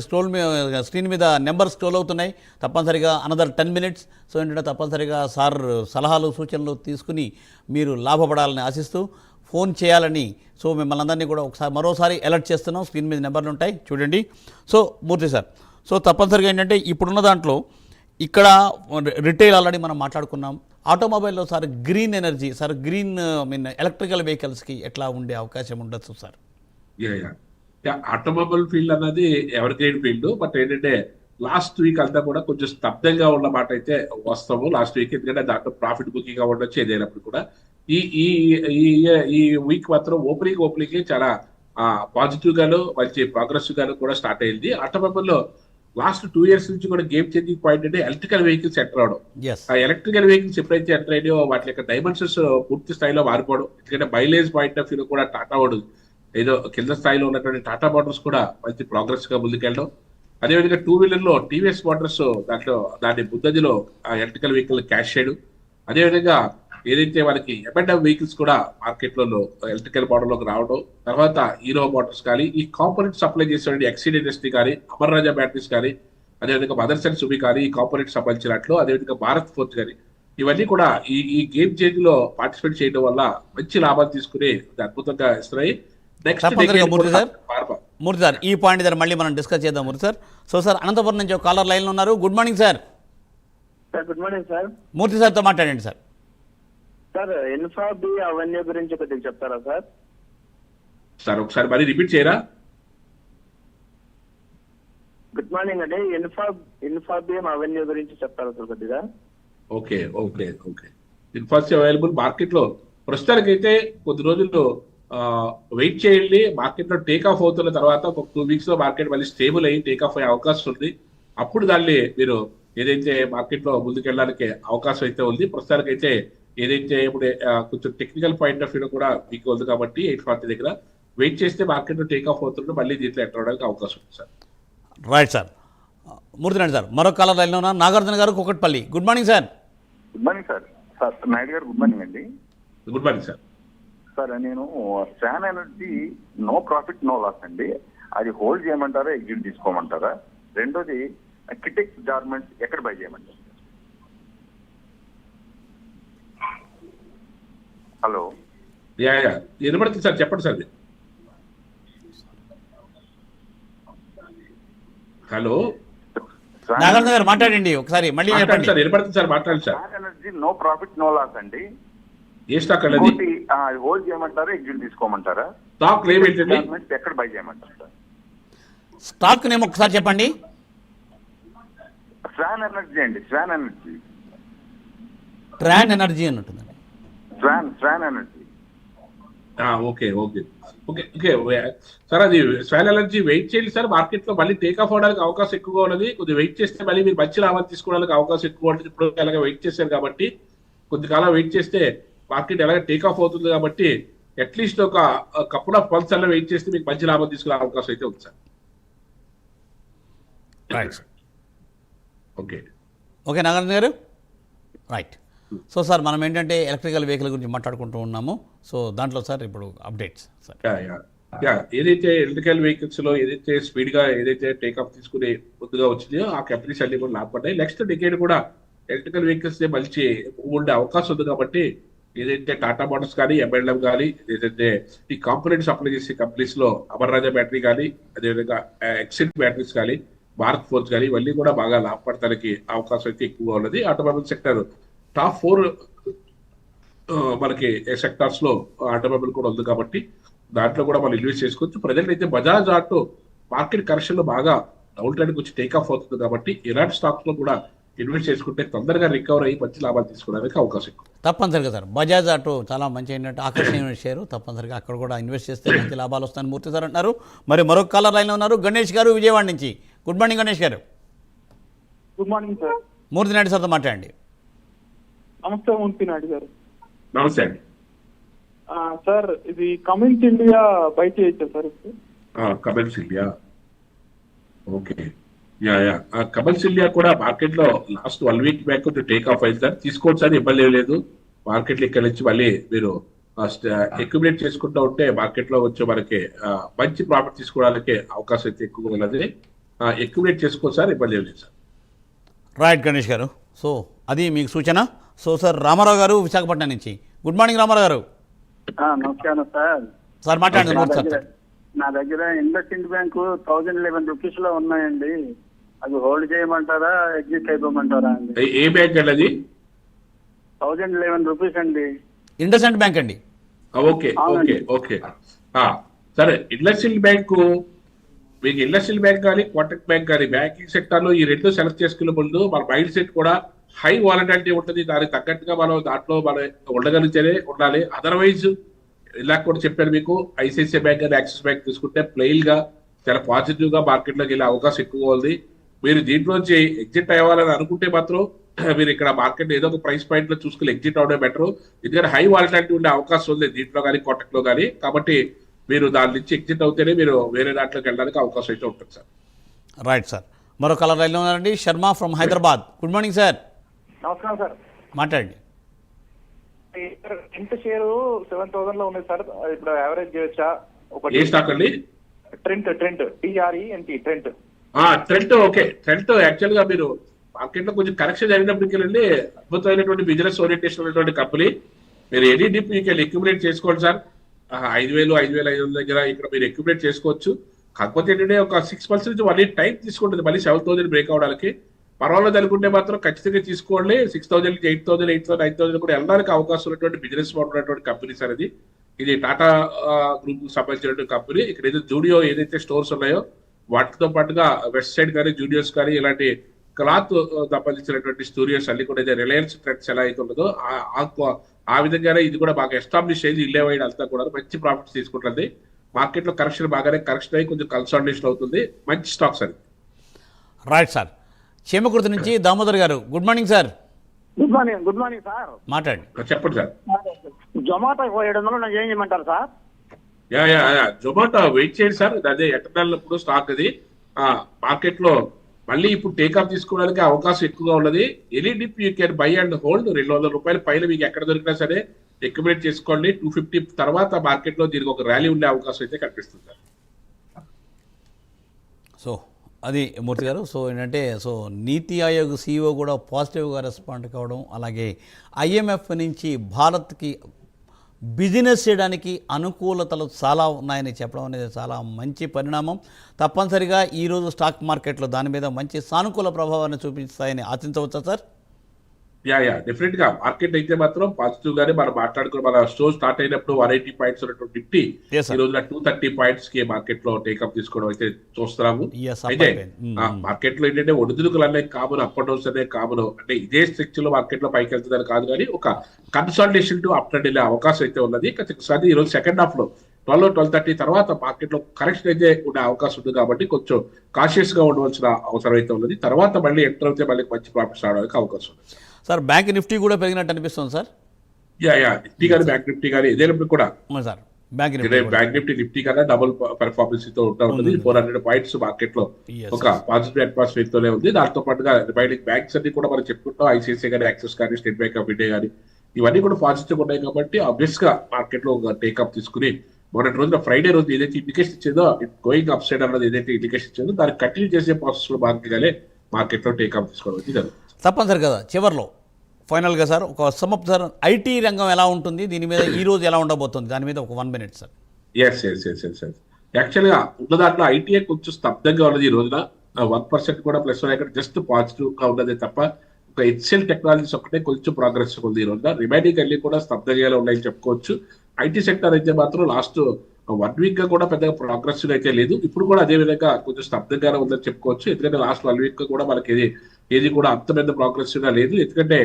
స్క్రీన్ మీద నెంబర్ స్క్రోల్ అవుతున్నాయి. తప్పనిసరిగా అనదర్ 10 minutes. సో ఏంటంటే తప్పనిసరిగా సార్ సలహాలు సూచనలు తీసుకుని మీరు లాభపడాలని ఆశిస్తూ ఫోన్ చేయాలని సో మిమ్మల్ని అందరినీ కూడా మరోసారి అలర్ట్ చేస్తున్నాం. స్క్రీన్ మీద నెంబర్లు ఉంటాయి చూడండి. సో మూర్తి సార్, సో తప్పనిసరిగా ఏంటంటే ఇప్పుడున్న దాంట్లో ఇక్కడ రిటైల్ ఆల్రెడీ మనం మాట్లాడుకున్నాం. ఆటోమొబైల్లో sir green energy, sir green electrical వెహికల్స్కి ఎట్లా ఉండే అవకాశం ఉండొచ్చు సార్? ఆటోమొబైల్ ఫీల్డ్ అన్నది ఎవర్ గ్రీన్ ఫీల్డ్. బట్ ఏంటంటే లాస్ట్ వీక్ అంతా కూడా కొంచెం స్తబ్దంగా ఉన్న మాట అయితే వస్తాము లాస్ట్ వీక్, ఎందుకంటే దాంట్లో ప్రాఫిట్ బుకింగ్ గా ఉండొచ్చు. ఏదైనప్పుడు కూడా ఈ వీక్ మాత్రం ఓపెనింగ్ చాలా పాజిటివ్ గాను మంచి ప్రోగ్రెసివ్ గాను కూడా స్టార్ట్ అయింది. ఆటోమొబైల్ లో లాస్ట్ 2 years నుంచి కూడా గేమ్ చేంజింగ్ పాయింట్ అంటే ఎలక్ట్రికల్ వెహికల్స్ ఎంటర్ అవడం. ఆ ఎలక్ట్రికల్ వెహికల్స్ ఎప్పుడైతే ఎంటర్ అయ్యో వాటి యొక్క డైమెన్షన్స్ పూర్తి స్థాయిలో మారిపోవడం. ఎందుకంటే మైలేజ్ పాయింట్ ఆఫ్ వ్యూ కూడా టాటా వాడు ఏదో కింద స్థాయిలో ఉన్నటువంటి టాటా మోటార్స్ కూడా మంచి ప్రోగ్రెస్ గా ముందుకెళ్ళడం. అదేవిధంగా 2-wheeler లో టీవీఎస్ మోటార్స్ దాని ముందదిలో ఎలక్ట్రికల్ వెహికల్ క్యాష్ చేయడం. అదేవిధంగా ఏదైతే మనకి M&M వెహికల్స్ కూడా మార్కెట్ లో ఎలక్ట్రికల్ మోడల్ లోకి రావడం. తర్వాత హీరో మోటార్స్ కానీ ఈ కాంపోనెంట్ సప్లై చేసేటువంటి ఎక్సీడ్ ఇండస్ట్రీ కానీ, అమర్ రాజా బ్యాటరీస్ కానీ, అదేవిధంగా మదర్స్ అండ్ సుబి కానీ ఈ కాంపోనెంట్ సంబంధించినట్లు, అదేవిధంగా భారత్ ఫోర్జ్ కానీ ఇవన్నీ కూడా ఈ గేమ్ చేంజ్ లో పార్టిసిపేట్ చేయడం వల్ల మంచి లాభాలు తీసుకుని అద్భుతంగా ఇస్తున్నాయి. మూర్తి సార్, ఈ పాయింట్ దగ్గర మళ్ళీ మనం డిస్కస్ చేద్దాం Murthy sir. So sir Anantapuram నుంచి ఒక కాలర్ లైన్లో ఉన్నారు. Good morning sir. Good morning sir. Murthy సార్తో మాట్లాడండి సార్. సార్ ఇన్ఫాబి అవన్నీ గురించి కొద్దిగా చెప్తారా సార్? సార్ ఒకసారి మరి రిపీట్ చేయరా? గుడ్ మార్నింగ్ అండి. ఇన్ఫాబియం అవెన్యూ గురించి చెప్తారా సార్ కొద్దిగా? ఓకే. ఇన్ఫాబియం అవైలబుల్ మార్కెట్ లో ప్రస్తుతానికైతే కొద్ది రోజుల్లో వెయిట్ చేయండి. మార్కెట్ లో టేక్ ఆఫ్ అవుతున్న తర్వాత ఒక 2 weeks లో మార్కెట్ మళ్ళీ స్టేబుల్ అయ్యి టేక్ ఆఫ్ అయ్యే అవకాశం ఉంది. అప్పుడు దాన్ని మీరు ఏదైతే మార్కెట్ లో ముందుకెళ్ళడానికి అవకాశం అయితే ఉంది. ప్రస్తుతానికైతే ఏదైతే ఇప్పుడు కొంచెం టెక్నికల్ పాయింట్ ఆఫ్ వ్యూ కూడా వీక్ ఉంది కాబట్టి 840 దగ్గర వెయిట్ చేస్తే మార్కెట్ లో టేక్ ఆఫ్ అవుతుంటే మళ్ళీ దీంట్లో ఎంటర్ అవడానికి అవకాశం ఉంది sir. Right sir. Murthyreddy sir మరో కాలర్ లైన్లో ఉన్నారు. నాగార్జున గారు Kukatpally. Good morning sir. Good morning sir. Naidu గారు గుడ్ మార్నింగ్ అండి. Good morning sir. సార్ నేను శాన్ energy no profit no loss అండి, అది హోల్డ్ చేయమంటారా ఎగ్జిట్ తీసుకోమంటారా? రెండోది కిటెక్స్ గార్మెంట్స్ ఎక్కడ బై చేయమంటారు? హలో వినపడుతుంది సార్, చెప్పండి సార్. హలో నాగార్జున గారు మాట్లాడండి ఒకసారి, మళ్ళీ మాట్లాడండి చెప్పండి. సార్, వినపడుతుంది సార్, మాట్లాడండి sir. Swan energy no profit no loss అండి. ఏ స్టాక్ అనేది? హోల్డ్ చేయమంటారా, ఎగ్జిట్ తీసుకోమంటారా? స్టాక్ నేమ్ ఏంటండి? ఎక్కడ బై చేయమంటారు సార్? స్టాక్ నేమ్ ఒకసారి చెప్పండి. స్వాన్ ఎనర్జీ అండి, స్వాన్ ఎనర్జీ. ట్రాన్ ఎనర్జీ అని ఉంటుందండి. Swan energy. Okay okay okay okay sir, అది స్వాన్ ఎనర్జీ వెయిట్ చేయాలి సార్. మార్కెట్ లో మళ్ళీ టేక్ ఆఫ్ అవడానికి అవకాశం ఎక్కువగా ఉన్నది. కొద్దిగా వెయిట్ చేస్తే మళ్ళీ మీరు మంచి లాభాలు తీసుకోవడానికి అవకాశం ఎక్కువ ఉంటుంది. ఇప్పుడు అలాగే వెయిట్ చేశారు కాబట్టి కొద్ది కాలం వెయిట్ చేస్తే మార్కెట్ ఎలాగ టేక్ ఆఫ్ అవుతుంది కాబట్టి అట్లీస్ట్ ఒక కపుల్ ఆఫ్ మంత్స్ అలా వెయిట్ చేస్తే మీకు మంచి లాభం తీసుకునే అవకాశం అయితే ఉంది sir. Right. Okay okay Nagarjuna గారు, రైట్. సో సార్ మనం ఏంటంటే ఎలక్ట్రికల్ వెహికల్ గురించి మాట్లాడుకుంటూ ఉన్నాము. సో దాంట్లో సార్ ఇప్పుడు అప్డేట్స్ సార్. ఏదైతే ఎలక్ట్రికల్ వెహికల్స్ లో ఏదైతే స్పీడ్ గా ఏదైతే టేక్ ఆఫ్ తీసుకుని ముందుగా వచ్చిందో ఆ కంపెనీస్ అన్ని కూడా లాభపడ్డాయి. నెక్స్ట్ డికేడ్ కూడా ఎలక్ట్రికల్ వెహికల్స్ మంచి ఉండే అవకాశం ఉంది కాబట్టి ఏదైతే టాటా మోటార్స్ కానీ, ఎంఎల్ఎం కానీ, ఏదైతే ఈ కాంపోనెంట్ సప్లై చేసే కంపెనీస్ లో అమర్ రాజా బ్యాటరీ కానీ, అదేవిధంగా ఎక్సిట్ బ్యాటరీస్ కానీ, భారత్ ఫోర్స్ కానీ ఇవన్నీ కూడా బాగా లాభపడటానికి అవకాశం అయితే ఎక్కువగా ఉన్నది. ఆటోమొబైల్ సెక్టర్ టాప్ 4 మనకి సెక్టార్స్ లో ఆటోమొబైల్ కూడా ఉంది కాబట్టి దాంట్లో కూడా మనం ఇన్వెస్ట్ చేసుకోవచ్చు. ప్రజెంట్ అయితే బజాజ్ ఆటో మార్కెట్ కరెక్షన్ లో బాగా డౌన్ ట్రెండ్కి వచ్చి టేక్ ఆఫ్ అవుతుంది కాబట్టి ఇలాంటి స్టాక్స్ లో కూడా ఇన్వెస్ట్ చేసుకుంటే తొందరగా రికవర్ అయ్యి మంచి లాభాలు తీసుకోవడానికి అవకాశం ఎక్కువ. తప్పనిసరిగా సార్ బజాజ్ ఆటో చాలా మంచి ఏంటంటే ఆకర్షణీయమైన షేరు. తప్పనిసరిగా అక్కడ కూడా ఇన్వెస్ట్ చేస్తే మంచి లాభాలు వస్తాయని మూర్తి సార్ అంటున్నారు. మరి మరొక కాలర్ లైన్లో ఉన్నారు గణేష్ గారు విజయవాడ నుంచి. గుడ్ మార్నింగ్ గణేష్ గారు. Good morning sir. Murthy Naidu సార్తో మాట్లాడండి. నమస్తే మూర్తి నాయుడు గారు. నమస్తే అండి. సార్ ఇది కమిన్స్ ఇండియా బై చేయొచ్చా sir? Cummins India okay. Cummins India కూడా మార్కెట్ లో last 1 week back take off అయింది సార్. తీసుకోవచ్చు సార్, ఇబ్బంది లేదు. మార్కెట్ లో ఇక్కడ నుంచి మళ్ళీ మీరు ఎక్యుమిలేట్ చేసుకుంటూ ఉంటే మార్కెట్ లో వచ్చి మనకి మంచి ప్రాఫిట్ తీసుకోవడానికి అవకాశం అయితే ఎక్కువగా ఉన్నది. ఎక్యుమిలేట్ చేసుకోవచ్చు సార్, ఇబ్బంది లేదు సార్. రైట్ గణేష్ గారు. సో అది మీకు సూచన. సో సార్ రామారావు గారు విశాఖపట్నం నుంచి. గుడ్ మార్నింగ్ రామారావు గారు. నమస్కారం సార్. సార్ మాట్లాడండి మూర్తి సార్. నా దగ్గర ఇండస్ఇండ్ బ్యాంకు 1011 రూపీస్ లో ఉన్నాయండి. అది హోల్డ్ చేయమంటారా, ఎగ్జిట్ అయిపోమంటారా అండి? ఏ బ్యాంక్ అండి అది? 1011 రూపీస్ అండి. ఇండస్ఇండ్ బ్యాంక్ అండి. ఓకే ఓకే ఓకే సరే. ఇండస్ఇండ్ బ్యాంకు మీకు ఇండస్ట్రియల్ బ్యాంక్ కానీ, కోటక్ బ్యాంక్ కానీ, బ్యాంకింగ్ సెక్టర్ లో ఈ రెండు సెలెక్ట్ చేసుకునే ముందు మన మైండ్ సెట్ కూడా హై వాలటిలిటీ ఉంటుంది. దానికి తగ్గట్టుగా మనం దాంట్లో మనం ఉండగలిగితేనే ఉండాలి. అదర్వైజ్ ఇలా కూడా చెప్పాను మీకు, ఐసిఐసిఐ బ్యాంక్ కానీ యాక్సిస్ బ్యాంక్ తీసుకుంటే ప్లెయిన్ గా చాలా పాజిటివ్ గా మార్కెట్ లోకి వెళ్ళే అవకాశం ఎక్కువగా ఉంది. మీరు దీంట్లోంచి ఎగ్జిట్ అవ్వాలని అనుకుంటే మాత్రం మీరు ఇక్కడ మార్కెట్ ఏదో ఒక ప్రైస్ పాయింట్ లో చూసుకుని ఎగ్జిట్ అవడం బెటర్. ఎందుకంటే హై వాలటిలిటీ ఉండే అవకాశం ఉంది దీంట్లో కానీ, కోటక్ లో కానీ. కాబట్టి మీరు దాని నుంచి ఎగ్జిట్ అవుతేనే మీరు వేరే దాంట్లోకి వెళ్ళడానికి అవకాశం అయితే ఉంటుంది సార్. Right sir. మరో కలర్ లైన్లో ఉన్నారండి Sharma from Hyderabad. Good morning sir. నమస్కారం సార్. మాట్లాడండి. ఇంత షేరు 7,000 లో ఉంది సార్. ఇప్పుడు యావరేజ్ చేయొచ్చా? ఏ స్టాక్ అండి? Trent TRENT Trent. Trent okay. Trent actual గా మీరు మార్కెట్ లో కొంచెం కరెక్షన్ జరిగినప్పటికీ అద్భుతమైనటువంటి బిజినెస్ ఓరియంటేషన్ ఉన్నటువంటి కంపెనీ. మీరు ఎనీ డిప్ మీకు ఎక్యుమిలేట్ చేసుకోండి సార్. 5,000, 5,500 దగ్గర ఇక్కడ మీరు ఎక్యుమిలేట్ చేసుకోవచ్చు. కాకపోతే ఏంటంటే ఒక 6 months నుంచి మళ్ళీ టైం తీసుకుంటుంది మళ్ళీ 7,000 బ్రేక్ అవడానికి. పర్వాలేదు అనుకుంటే మాత్రం ఖచ్చితంగా తీసుకోండి. 6,000, 8,000, 8,000, 9,000 కూడా వెళ్ళడానికి అవకాశం ఉన్నటువంటి బిజినెస్ మోడల్ ఉన్నటువంటి కంపెనీస్ అనేది. ఇది టాటా గ్రూప్ కు సంబంధించినటువంటి కంపెనీ. ఇక్కడ ఏదైతే జూడియో ఏదైతే స్టోర్స్ ఉన్నాయో వాటితో పాటుగా వెస్ట్ సైడ్ కానీ, జూడియోస్ కానీ, ఇలాంటి క్లాత్ సంబంధించినటువంటి స్టూడియోస్ అన్ని కూడా రిలయన్స్ ట్రెండ్స్ ఎలా అయితే ఉన్నదో ఆ విధంగానే ఇది కూడా బాగా ఎస్టాబ్లిష్ అయింది. ఇల్లేవైడ్ అంతా కూడా మంచి ప్రాఫిట్స్ తీసుకుంటుంది. మార్కెట్ లో కరెక్షన్ బాగానే కరెక్షన్ అయ్యి కొంచెం కన్సాలిడేషన్ అవుతుంది. మంచి స్టాక్స్ అది. Right sir. చీమకుర్తి నుంచి దామోదర్ గారు. Good morning sir. Good morning sir. మాట్లాడండి. చెప్పండి సార్. జొమాటో 700 నాకు ఏం చేయమంటారు సార్? జొమాటో వెయిట్ చేయండి సార్. అదే ఎట్టనప్పుడు స్టాక్ అది మార్కెట్ లో మళ్ళీ ఇప్పుడు టేక్ ఆఫ్ తీసుకోవడానికి అవకాశం ఎక్కువగా ఉన్నది. Any dip you can by and hold. 200 రూపాయల పైన మీకు ఎక్కడ దొరికినా సరే ఎక్యుమిలేట్ చేసుకోండి. 250 తర్వాత మార్కెట్ లో దీనికి ఒక ర్యాలీ ఉండే అవకాశం అయితే కనిపిస్తుంది సార్. సో అది మూర్తి గారు. సో ఏంటంటే నీతి ఆయోగ్ CEO కూడా పాజిటివ్గా రెస్పాండ్ కావడం, అలాగే IMF నుంచి భారత్కి బిజినెస్ చేయడానికి అనుకూలతలు చాలా ఉన్నాయని చెప్పడం అనేది చాలా మంచి పరిణామం. తప్పనిసరిగా ఈరోజు స్టాక్ మార్కెట్లో దాని మీద మంచి సానుకూల ప్రభావాన్ని చూపిస్తాయని ఆశించవచ్చా సార్? డెఫినెట్ గా మార్కెట్ అయితే మాత్రం పాజిటివ్ గానే మనం మాట్లాడుకుని మన షో స్టార్ట్ అయినప్పుడు 180 పాయింట్స్ ఉన్నటువంటి నిఫ్టీ Yes, sir. ఈ రోజున 230 పాయింట్స్ కి మార్కెట్ లో టేకప్ తీసుకోవడం అయితే చూస్తున్నాము. Yes, up అయితే అయిపోయింది. మార్కెట్ లో ఏంటంటే ఒడిదుడుకులు అనే కామన్, అప్ అండ్ డౌన్స్ అనే కామన్. అంటే ఇదే స్ట్రక్చర్ లో మార్కెట్ లో పైకి వెళ్తుందని కాదు, కానీ ఒక కన్సాలిడేషన్ టు అప్ ట్రెండ్ వెళ్ళే అవకాశం అయితే ఉన్నది. ఖచ్చితంగా ఈ రోజు సెకండ్ హాఫ్ లో 12-12:30 తర్వాత మార్కెట్ లో కరెక్షన్ అయితే ఉండే అవకాశం ఉంది. కాబట్టి కొంచెం కాషియస్ గా ఉండవలసిన అవసరం అయితే ఉన్నది. తర్వాత మళ్ళీ ఎంటర్ అయితే మళ్ళీ మంచి ప్రాఫిట్స్ రావడానికి అవకాశం ఉంది సార్. బ్యాంక్ నిఫ్టీ కూడా పెరిగినట్టు అనిపిస్తుంది సార్. నిఫ్టీ కానీ బ్యాంక్ నిఫ్టీ కానీ ఏదైనప్పుడు కూడా sir bank Nifty bank Nifty కన్నా డబుల్ పెర్ఫార్మెన్స్ తో ఉంటుంది. 400 పాయింట్స్ మార్కెట్ లో Yes, ఒక పాజిటివ్ అట్మాస్ఫియర్ తోనే ఉంది. దాంతో పాటుగా రిమైనింగ్ బ్యాంక్స్ అన్ని కూడా మనం చెప్పుకుంటాం, ఐసిఐసిఐ కానీ, యాక్సిస్ కానీ, స్టేట్ బ్యాంక్ ఆఫ్ ఇండియా కానీ, ఇవన్నీ కూడా పాజిటివ్ ఉన్నాయి. కాబట్టి ఆబ్వియస్ గా మార్కెట్ లో ఒక టేకప్ తీసుకుని మొన్నటి రోజున ఫ్రైడే రోజు ఏదైతే ఇండికేషన్ ఇచ్చిందో, గోయింగ్ అప్ సైడ్ అన్నది ఏదైతే ఇండికేషన్ ఇచ్చిందో దాన్ని కంటిన్యూ చేసే ప్రాసెస్ లో భాగంగానే మార్కెట్ లో టేకప్ తీసుకోవడం జరుగుతుంది. తప్పనిసరి కదా. చివరిలో ఫైనల్గా సార్ ఒక సమప్ సార్, ఐటీ రంగం ఎలా ఉంటుంది, దీని మీద ఈ రోజు ఎలా ఉండబోతుంది, దాని మీద ఒక 1 minute సార్. ఎస్ యాక్చువల్ గా ఉన్న దాంట్లో ఐటీఐ కొంచెం స్తబ్దంగా ఉన్నది ఈ రోజున. 1% కూడా ప్లస్ జస్ట్ పాజిటివ్ గా ఉన్నది తప్ప ఒక హెచ్సిఎల్ టెక్నాలజీస్ ఒకటే కొంచెం ప్రోగ్రెస్ ఉంది ఈ రోజున. రిమైనింగ్ అన్ని కూడా స్తబ్దంగా ఉన్నాయని చెప్పుకోవచ్చు. ఐటీ సెక్టర్ అయితే మాత్రం లాస్ట్ 1 week గా కూడా పెద్దగా ప్రోగ్రెస్ అయితే లేదు. ఇప్పుడు కూడా అదే విధంగా కొంచెం స్తబ్దంగానే ఉందని చెప్పుకోవచ్చు. ఎందుకంటే లాస్ట్ 1 week కూడా మనకి ఏది కూడా అంత పెద్ద ప్రోగ్రెస్ లేదు. ఎందుకంటే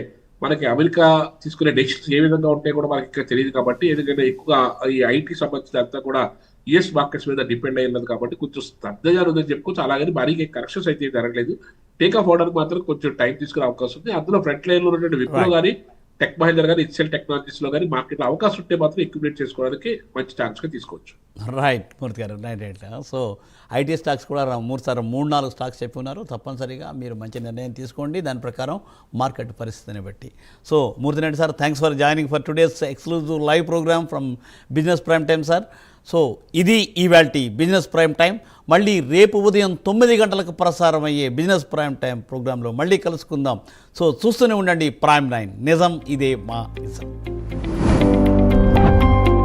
మనకి అమెరికా తీసుకునే డెసిషన్స్ ఏ విధంగా ఉంటాయి కూడా మనకి ఇంకా తెలియదు. కాబట్టి ఎందుకంటే ఎక్కువ ఈ ఐటీ సంబంధించిన అంతా కూడా యుఎస్ మార్కెట్స్ మీద డిపెండ్ అయ్యింది. కాబట్టి కొంచెం స్తబ్దంగా ఉందని చెప్పుకోవచ్చు. అలాగే భారీగా కరెక్షన్స్ అయితే జరగలేదు. టేక్ ఆఫ్ అవడానికి మాత్రం కొంచెం టైం తీసుకునే అవకాశం ఉంది. అందులో ఫ్రంట్ లైన్ లో ఉన్నటువంటి విప్రో కానీ, టెక్ మహేంద్ర కానీ, హెచ్సిఎల్ టెక్నాలజీస్ లో కానీ మార్కెట్లో అవకాశం ఉంటే మాత్రం ఎక్విప్మెంట్ చేసుకోవడానికి మంచి ఛాన్స్ గా తీసుకోవచ్చు. రైట్ మూర్తి గారు, రైట్. సో ఐటీ స్టాక్స్ కూడా 3-4 స్టాక్స్ చెప్పి ఉన్నారు. తప్పనిసరిగా మీరు మంచి నిర్ణయం తీసుకోండి దాని ప్రకారం మార్కెట్ పరిస్థితిని బట్టి. So Murthy Reddy sir, thanks for joining for today's exclusive live program from business prime time sir. So ఇది ఇవాల్టి బిజినెస్ ప్రైమ్ టైం. మళ్ళీ రేపు ఉదయం 9 గంటలకు ప్రసారం అయ్యే బిజినెస్ ప్రైమ్ టైం ప్రోగ్రాంలో మళ్ళీ కలుసుకుందాం. సో చూస్తూనే ఉండండి ప్రైమ్ 9. నిజం ఇదే మా నిజం.